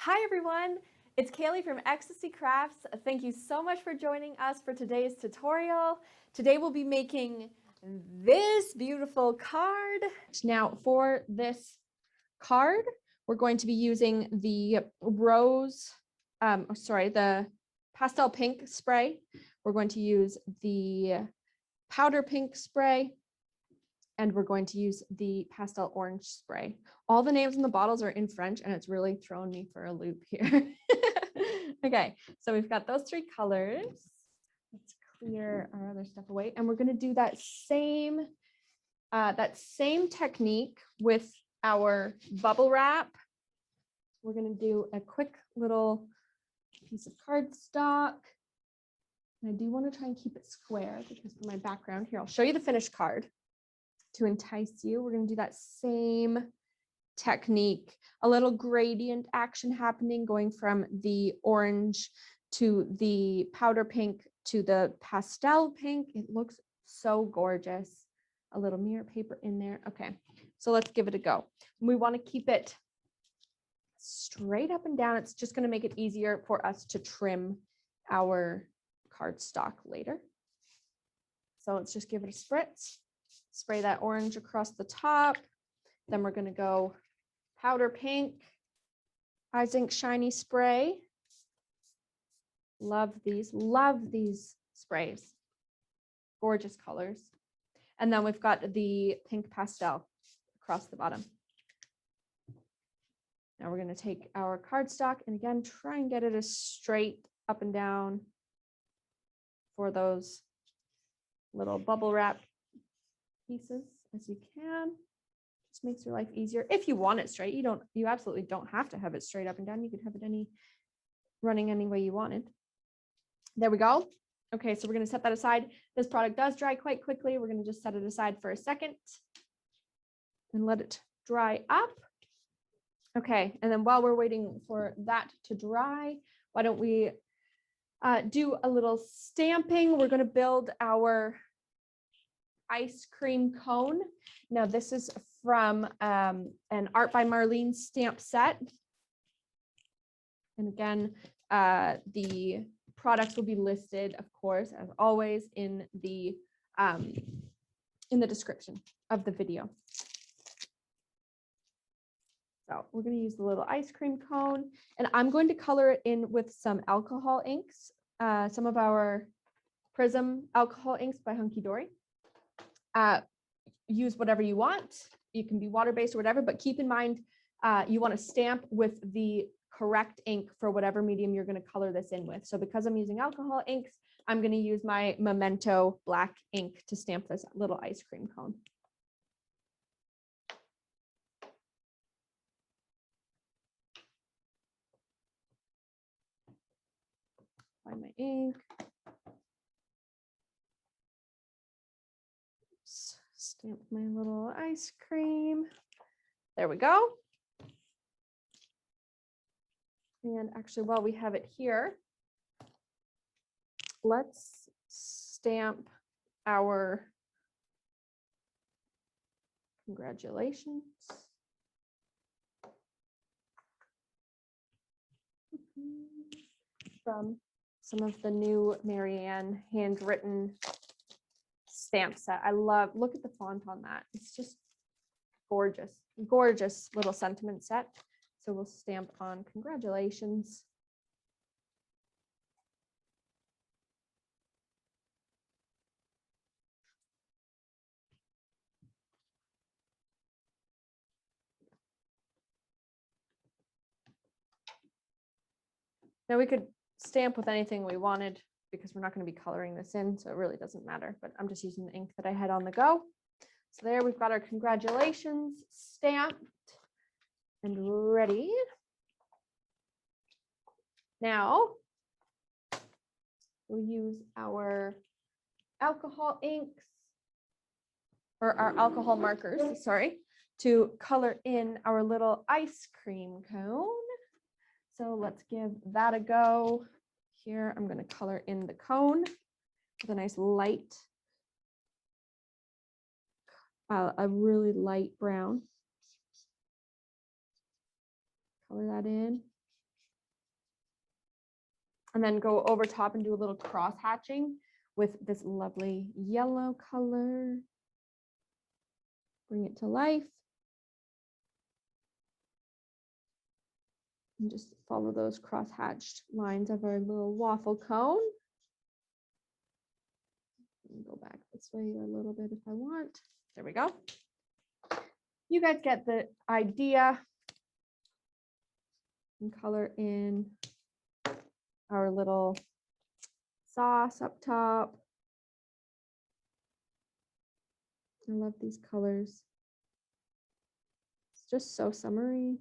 Hi everyone, it's Kaylee from Ecstasy Crafts. Thank you so much for joining us for today's tutorial. Today we'll be making this beautiful card. Now for this card, we're going to be using the the pastel pink spray. We're going to use the powder pink spray, and we're going to use the pastel orange spray. All the names in the bottles are in French, and it's really thrown me for a loop here. Okay, so we've got those three colors. Let's clear our other stuff away, and we're going to do that same technique with our bubble wrap. We're going to do a quick little piece of cardstock. And I do want to try and keep it square because for my background here, I'll show you the finished card. To entice you, we're going to do that same technique, a little gradient action happening, going from the orange to the powder pink to the pastel pink. It looks so gorgeous. A little mirror paper in there. Okay, so let's give it a go. We want to keep it straight up and down. It's just going to make it easier for us to trim our cardstock later. So let's just give it a spritz. Spray that orange across the top. Then we're going to go powder pink, Eyes Ink Shiny Spray. Love these sprays. Gorgeous colors. And then we've got the pink pastel across the bottom. Now we're going to take our cardstock and again, try and get it as straight up and down for those little bubble wrap pieces as you can. Just makes your life easier. If you want it straight, you absolutely don't have to have it straight up and down. You could have it running any way you wanted. There we go. Okay, so we're going to set that aside. This product does dry quite quickly. We're going to just set it aside for a second and let it dry up. Okay, and then while we're waiting for that to dry, why don't we do a little stamping? We're going to build our ice cream cone. Now this is from an Art by Marlene stamp set. And again, the products will be listed, of course, as always, in the description of the video. So we're going to use the little ice cream cone, and I'm going to color it in with some alcohol inks, some of our Prism alcohol inks by Hunky Dory. Use whatever you want. You can be water-based or whatever, but keep in mind you want to stamp with the correct ink for whatever medium you're going to color this in with. So because I'm using alcohol inks, I'm going to use my Memento black ink to stamp this little ice cream cone. Find my ink. Stamp my little ice cream. There we go. And actually, while we have it here, let's stamp our congratulations. From some of the new Marianne handwritten stamp set. I love, look at the font on that. It's just gorgeous, gorgeous little sentiment set. So we'll stamp on congratulations. Now we could stamp with anything we wanted because we're not going to be coloring this in, so it really doesn't matter, but I'm just using the ink that I had on the go. So there we've got our congratulations stamped and ready. Now we'll use our alcohol inks, or our alcohol markers, sorry, to color in our little ice cream cone. So let's give that a go. Here, I'm going to color in the cone with a nice light, a really light brown. Color that in. and then go over top and do a little cross hatching with this lovely yellow color. Bring it to life. And just follow those cross-hatched lines of our little waffle cone. Go back this way a little bit if I want. There we go. You guys get the idea. And color in our little sauce up top. I love these colors. It's just so summery.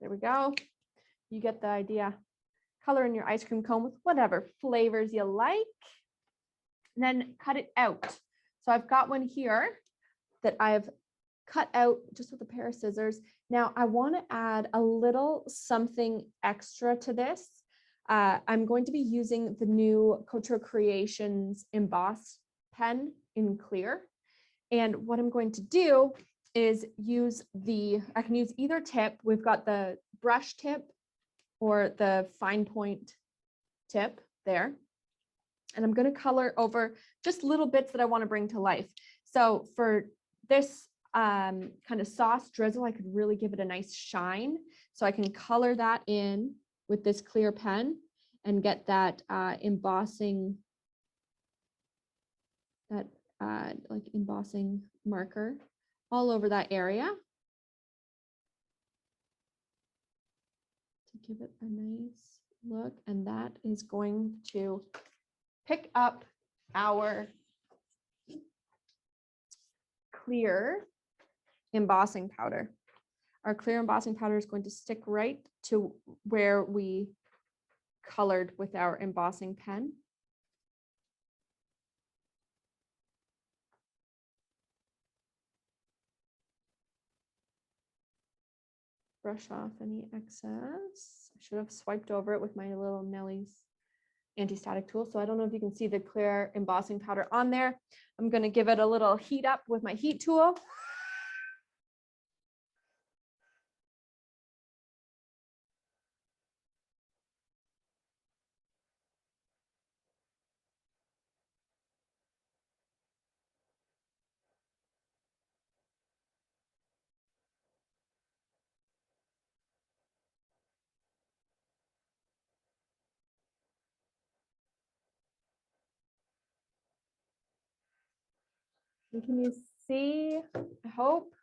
There we go. You get the idea. Color in your ice cream cone with whatever flavors you like. And then cut it out. So I've got one here that I've cut out just with a pair of scissors. Now I want to add a little something extra to this. I'm going to be using the new Couture Creations Emboss Pen in clear. And what I'm going to do is use I can use either tip. We've got the brush tip or the fine point tip there. And I'm going to color over just little bits that I want to bring to life. So for this kind of sauce drizzle, I could really give it a nice shine. So I can color that in with this clear pen and get that embossing, that like embossing marker all over that area to give it a nice look. And that is going to pick up our clear embossing powder. Our clear embossing powder is going to stick right to where we colored with our embossing pen. Brush off any excess. I should have swiped over it with my little Nellie's anti-static tool. So I don't know if you can see the clear embossing powder on there. I'm going to give it a little heat up with my heat tool. And can you see? I hope.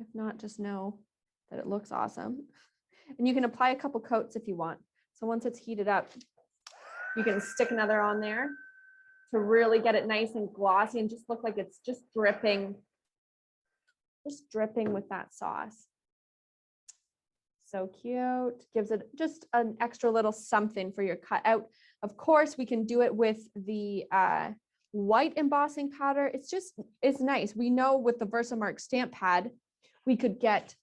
If not, just know that it looks awesome. And you can apply a couple coats if you want. So once it's heated up, you can stick another on there to really get it nice and glossy and just look like it's just dripping with that sauce. So cute. Gives it just an extra little something for your cutout. Of course, we can do it with the white embossing powder. It's nice. We know with the Versamark stamp pad, we could get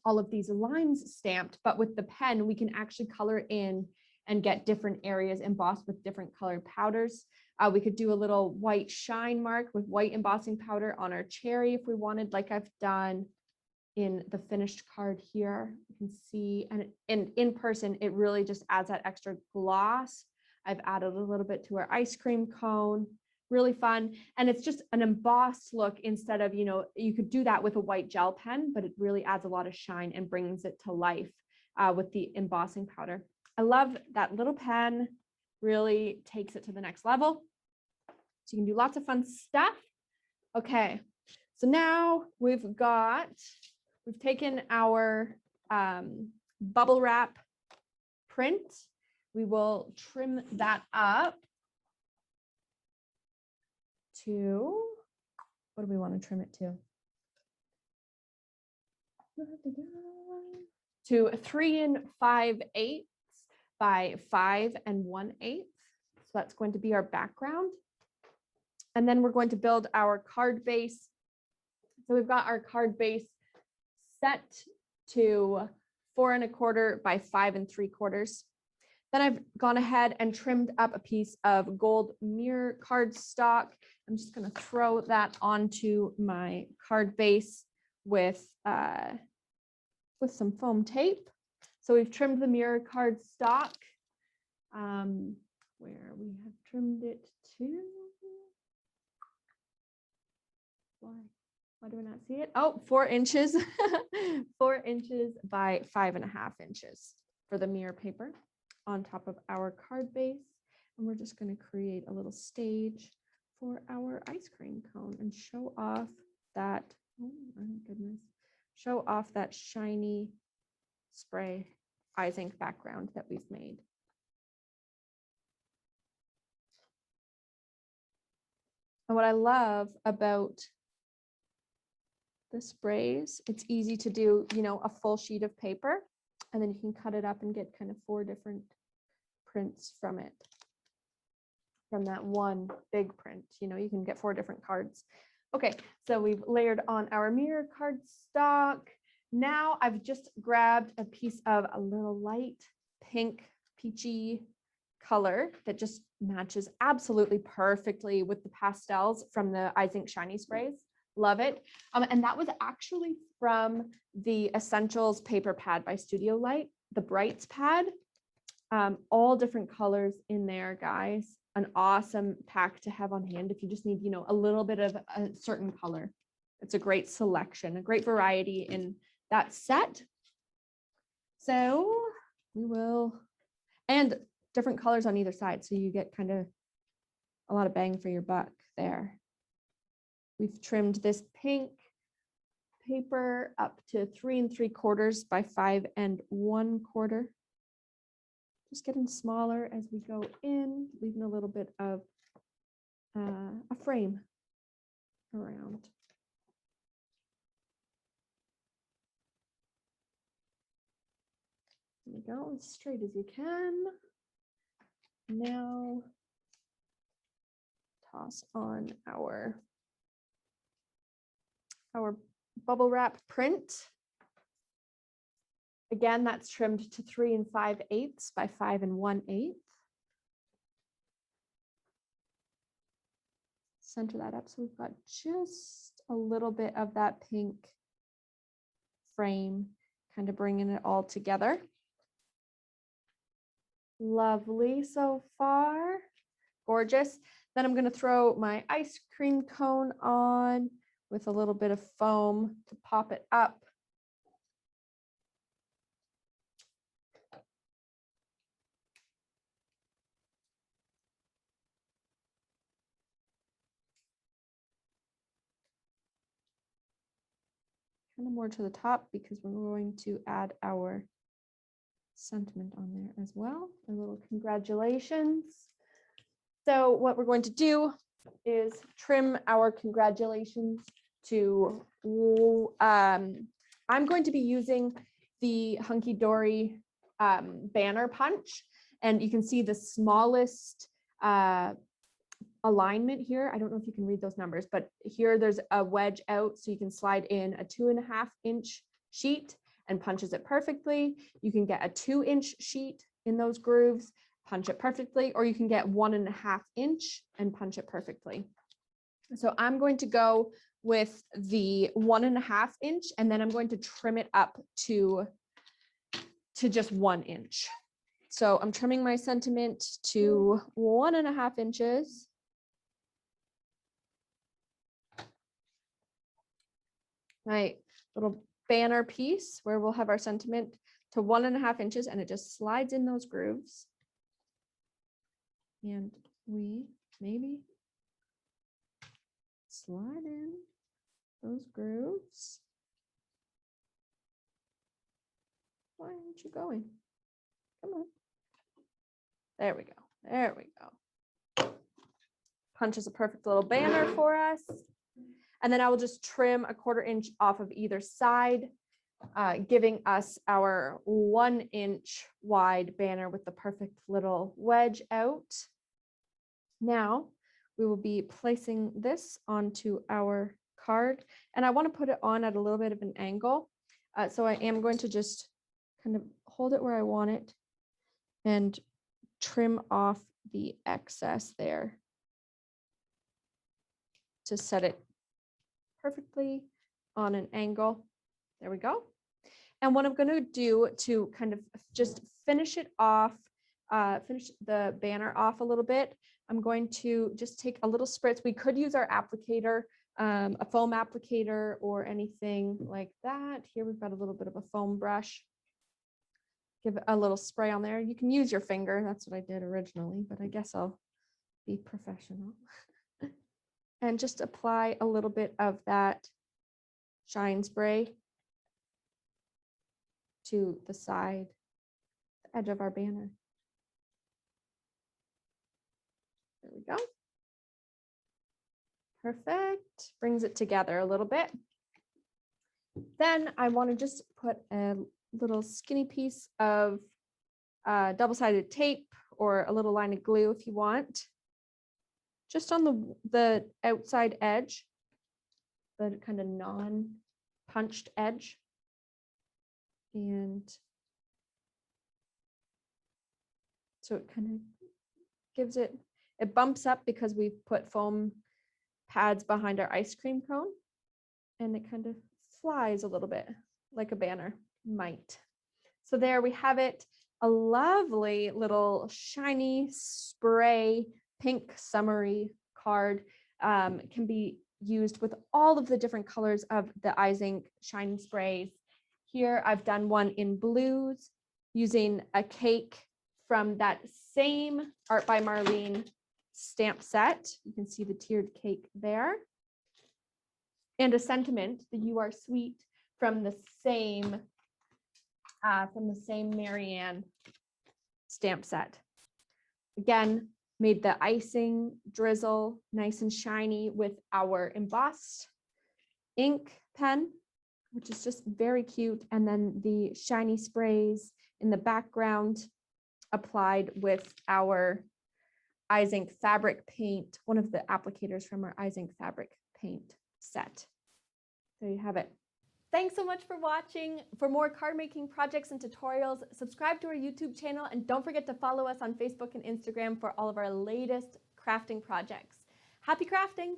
all of these lines stamped, but with the pen, we can actually color in and get different areas embossed with different colored powders. We could do a little white shine mark with white embossing powder on our cherry if we wanted, like I've done in the finished card here. You can see, and in person, it really just adds that extra gloss. I've added a little bit to our ice cream cone. Really fun. And it's just an embossed look instead of, you could do that with a white gel pen, but it really adds a lot of shine and brings it to life with the embossing powder. I love that little pen, really takes it to the next level. So you can do lots of fun stuff. Okay, so now we've taken our bubble wrap print. We will trim that up to, what do we want to trim it to? To 3 5/8 by 5 1/8. So that's going to be our background. And then we're going to build our card base. So we've got our card base set to 4 1/4 by 5 3/4. Then I've gone ahead and trimmed up a piece of gold mirror cardstock. I'm just going to throw that onto my card base with some foam tape. So we've trimmed the mirror cardstock, where we have trimmed it to. Why do I not see it? Oh, 4 inches, 4 inches by 5.5 inches for the mirror paper on top of our card base. And we're just going to create a little stage for our ice cream cone and show off that, oh my goodness, show off that shiny spray eyes ink background that we've made. And what I love about the sprays, it's easy to do, you know, a full sheet of paper, and then you can cut it up and get kind of 4 different prints from it. From that one big print, you know, you can get 4 different cards. Okay, so we've layered on our mirror cardstock. Now I've just grabbed a piece of a little light pink peachy color that just matches absolutely perfectly with the pastels from the Eyes Ink Shiny Sprays. Love it. And that was actually from the Essentials paper pad by Studio Light, the Brights pad. All different colors in there, guys. An awesome pack to have on hand if you just need, you know, a little bit of a certain color. It's a great selection, a great variety in that set. So we will, and different colors on either side. So you get kind of a lot of bang for your buck there. We've trimmed this pink paper up to 3 3/4 by 5 1/4. Just getting smaller as we go in, leaving a little bit of a frame around. There we go, as straight as you can. Now toss on our bubble wrap print. Again, that's trimmed to 3 5/8 by 5 1/8. Center that up so we've got just a little bit of that pink frame, kind of bringing it all together. Lovely so far. Gorgeous. Then I'm going to throw my ice cream cone on with a little bit of foam to pop it up. Kind of more to the top because we're going to add our sentiment on there as well. A little congratulations. So what we're going to do is trim our congratulations to, I'm going to be using the Hunky Dory banner punch, and you can see the smallest alignment here. I don't know if you can read those numbers, but here there's a wedge out, so you can slide in a 2.5 inch sheet and punches it perfectly. You can get a 2 inch sheet in those grooves, punch it perfectly, or you can get 1.5 inch and punch it perfectly. So I'm going to go with the 1.5 inch, and then I'm going to trim it up to just 1 inch. So I'm trimming my sentiment to 1.5 inches. My little banner piece where we'll have our sentiment to 1.5 inches, and it just slides in those grooves. And we maybe slide in those grooves. Why aren't you going? Come on. There we go. There we go. Punches a perfect little banner for us. And then I will just trim 1/4 inch off of either side, giving us our 1 inch wide banner with the perfect little wedge out. Now we will be placing this onto our card, and I want to put it on at a little bit of an angle. So I am going to just kind of hold it where I want it and trim off the excess there to set it perfectly on an angle. There we go. And what I'm going to do to kind of just finish it off, finish the banner off a little bit, I'm going to just take a little spritz. We could use our applicator, a foam applicator or anything like that. Here we've got a little bit of a foam brush. Give a little spray on there. You can use your finger. That's what I did originally, but I guess I'll be professional. And just apply a little bit of that shine spray to the side, the edge of our banner. There we go. Perfect. Brings it together a little bit. Then I want to just put a little skinny piece of double-sided tape or a little line of glue if you want, just on the outside edge, the kind of non-punched edge. And so it kind of gives it bumps up because we've put foam pads behind our ice cream cone, and it kind of flies a little bit like a banner might. So there we have it, a lovely little shiny spray pink summery card. Can be used with all of the different colors of the Eyes Ink shiny sprays. Here I've done one in blues using a cake from that same Art by Marlene stamp set. You can see the tiered cake there. And a sentiment, the You Are Sweet, from the same Marianne stamp set. Again, made the icing drizzle nice and shiny with our embossed ink pen, which is just very cute. And then the shiny sprays in the background applied with our Eyes Ink fabric paint, one of the applicators from our Eyes Ink fabric paint set. There you have it. Thanks so much for watching. For more card making projects and tutorials, subscribe to our YouTube channel, and don't forget to follow us on Facebook and Instagram for all of our latest crafting projects. Happy crafting!